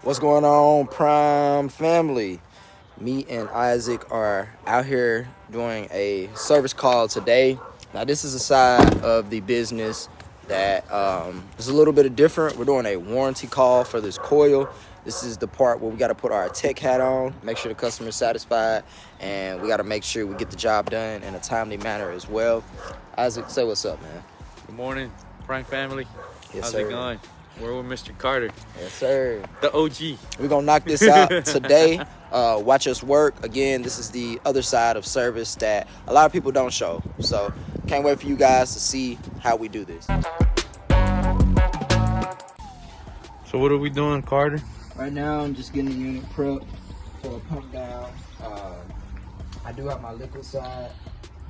What's going on, Prime family? Me and Isaac are out here doing a service call today. Now, this is a side of the business that is a little bit different. We're doing a warranty call for this coil. This is the part where we got to put our tech hat on, make sure the customer's satisfied, and we got to make sure we get the job done in a timely manner as well. Isaac, say what's up, man. Good morning, Prime family. Yes, How's sir. it going? We're with Mr. Carter, Yes, sir. the OG. We're going to knock this out today. Watch us work. Again, this is the other side of service that a lot of people don't show. So can't wait for you guys to see how we do this. So what are we doing, Carter? Right now, I'm just getting the unit prepped for a pump down. I do have my liquid side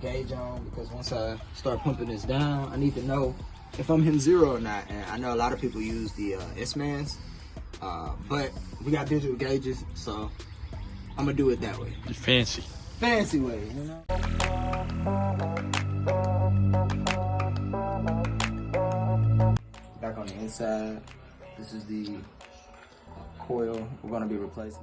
gauge on because once I start pumping this down, I need to know if I'm hitting zero or not. And I know a lot of people use the S-Mans, but we got digital gauges, so I'm gonna do it that way. Fancy way, you know. Back on the inside, this is the coil we're gonna be replacing.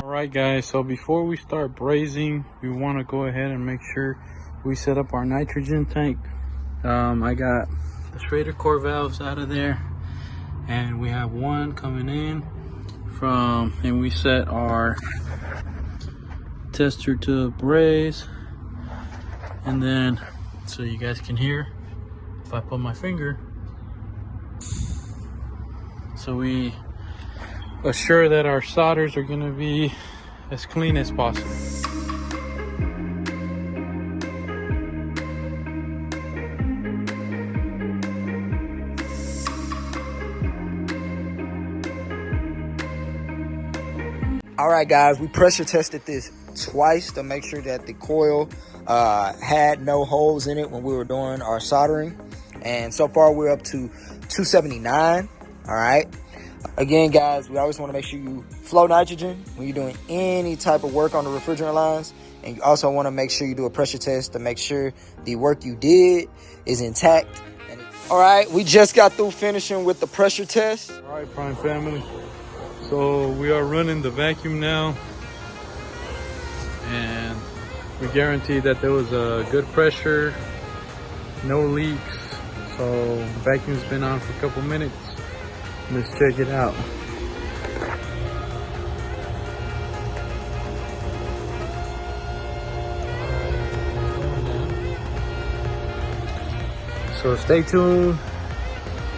Alright guys, so before we start brazing, we want to go ahead and make sure we set up our nitrogen tank. I got the Schrader core valves out of there, and we have one coming in and we set our tester to braze, and then so you guys can hear if I put my finger, so we assure that our solders are going to be as clean as possible. All right, guys, we pressure tested this twice to make sure that the coil had no holes in it when we were doing our soldering. And so far, we're up to 279. All right. Again, guys, we always want to make sure you flow nitrogen when you're doing any type of work on the refrigerant lines. And you also want to make sure you do a pressure test to make sure the work you did is intact. All right, we just got through finishing with the pressure test. All right, Prime family. So we are running the vacuum now, and we guarantee that there was a good pressure, no leaks. So the vacuum's been on for a couple minutes. Let's check it out. So stay tuned.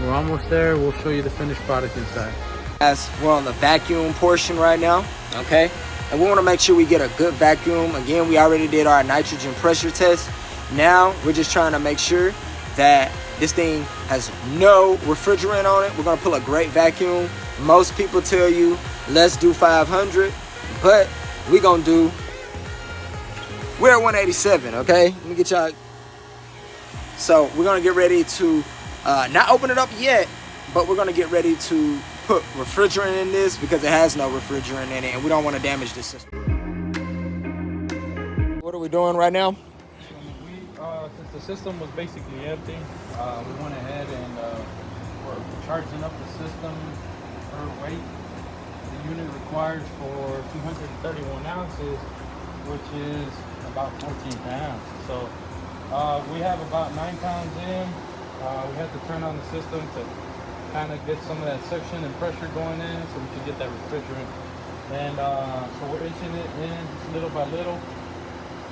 We're almost there. We'll show you the finished product inside. Guys, we're on the vacuum portion right now, okay? And we want to make sure we get a good vacuum. Again, we already did our nitrogen pressure test. Now we're just trying to make sure that this thing has no refrigerant on it. We're gonna pull a great vacuum. Most people tell you, let's do 500, but we're at 187, okay? Let me get y'all. So we're gonna get ready to, not open it up yet, but we're gonna get ready to put refrigerant in this because it has no refrigerant in it and we don't wanna damage this system. What are we doing right now? Since the system was basically empty, we went ahead and we're charging up the system per weight. The unit required for 231 ounces, which is about 14 pounds. So we have about 9 pounds in. We had to turn on the system to kind of get some of that suction and pressure going in so we can get that refrigerant. And so we're inching it in little by little.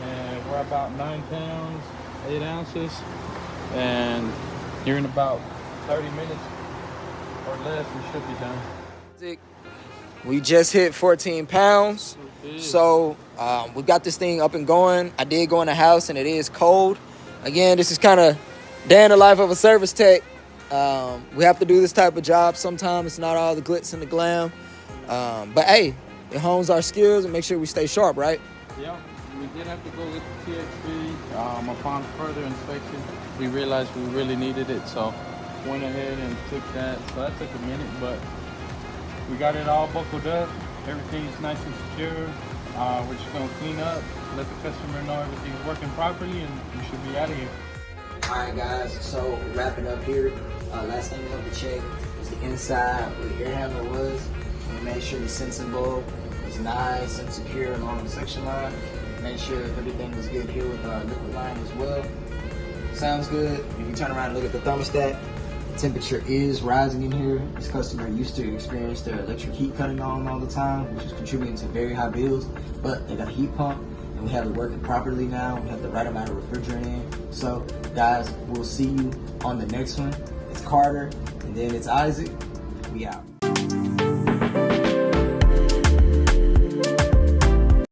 And we're about 9 pounds, 8 ounces. And Here in about 30 minutes or less, we should be done. We just hit 14 pounds. So we got this thing up and going. I did go in the house and it is cold. Again, this is kind of day in the life of a service tech. We have to do this type of job sometimes. It's not all the glitz and the glam. But hey, it hones our skills and make sure we stay sharp, right? Yeah, we did have to go with the TXV. Upon further inspection, we realized we really needed it. So went ahead and took that. So that took a minute, but we got it all buckled up. Everything's nice and secure. We're just gonna clean up, let the customer know everything's working properly, and we should be out of here. All right, guys, so wrapping up here. Last thing we want to check is the inside where the air handler was. We made sure the sensing bulb was nice and secure along the section line. Made sure everything was good here with our liquid line as well. Sounds good. If you turn around and look at the thermostat, the temperature is rising in here. This customer used to experience their electric heat cutting on all the time, which is contributing to very high bills, but they got a heat pump. And we have it working properly now. We have the right amount of refrigerant in. So, guys, we'll see you on the next one. It's Carter, and then it's Isaac. We out.